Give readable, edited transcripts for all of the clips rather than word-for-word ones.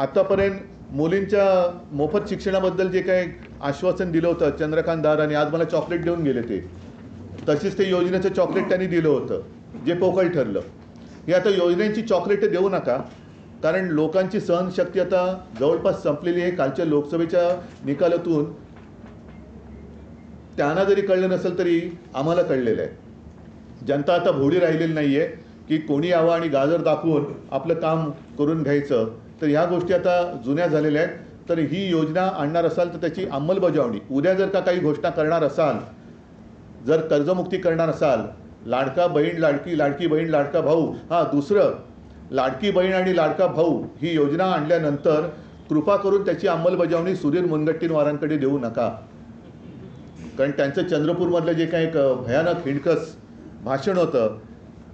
आतापर्यंत मुलींच्या मोफत शिक्षणाबद्दल जे काही आश्वासन दिलं होतं चंद्रकांत दादांनी, आज मला चॉकलेट देऊन गेले ते. तशीच ते योजनेचं चॉकलेट त्यांनी दिलं होतं जे पोकळ ठरलं. हे आता योजनेची चॉकलेट देऊ नका, कारण लोकांची सहनशक्ती आता जवळपास संपलेली आहे. कालच्या लोकसभेच्या निकालातून त्यांना जरी कळलं नसेल तरी आम्हाला कळलेलं आहे. जनता आता भोळी राहिलेली नाही आहे की कोणी यावं आणि गाजर दाखवून आपलं काम करून घ्यायचं. तर ह्या गोष्टी आता जुन्या झालेल्या आहेत. तर ही योजना आणणार असाल तर त्याची अंमलबजावणी उद्या जर का काही घोषणा करणार असाल, जर कर्जमुक्ती करणार असाल, लाडका बहीण लाडकी, लाडकी बहीण लाडका भाऊ, हां दुसरं लाडकी बहीण आणि लाडका भाऊ ही योजना आणल्यानंतर कृपा करून त्याची अंमलबजावणी सुधीर मुनगंटीवारांकडे देऊ नका. कारण त्यांचं चंद्रपूरमधलं जे काही एक भयानक हिणकस भाषण होतं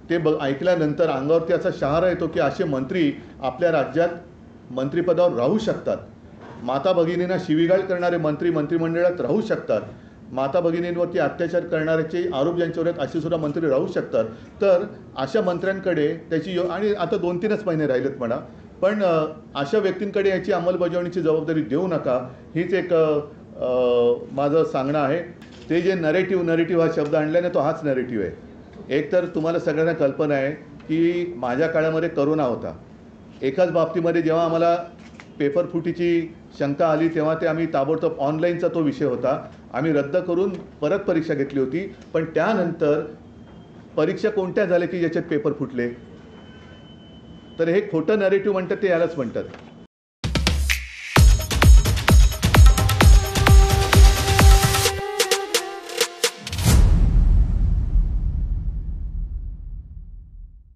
ते ऐकल्यानंतर अंगावरती असा शहारा येतो की असे मंत्री आपल्या राज्यात मंत्रिपदावर राहू शकतात. माता भगिनींना शिवीगाळ करणारे मंत्री मंत्रिमंडळात राहू शकतात. माता भगिनींवरती अत्याचार करणाऱ्याचे आरोप ज्यांच्यावर आहेत असे सुद्धा मंत्री राहू शकतात. तर अशा मंत्र्यांकडे त्याची आणि आता 2-3च महिने राहिलेत म्हणा, पण अशा व्यक्तींकडे याची अंमलबजावणीची जबाबदारी देऊ नका. हीच एक माझं सांगणं आहे. ते जे नरेटिव्ह हा शब्द आणल्याने तो हाच नरेटिव्ह आहे. एक तर तुम्हाला सगळ्यांना कल्पना आहे की माझ्या काळामध्ये करोना होता. एकाच बाबतीमध्ये जेव्हा आम्हाला पेपर फुटीची शंका आली तेव्हा ते आम्ही ताबडतोब ऑनलाईनचा तो विषय होता, आम्ही रद्द करून परत परीक्षा घेतली होती. पण त्यानंतर परीक्षा कोणत्या झाल्या की ज्याच्यात पेपर फुटले. तर हे खोटं नरेटिव्ह म्हणतात ते यालाच म्हणतात.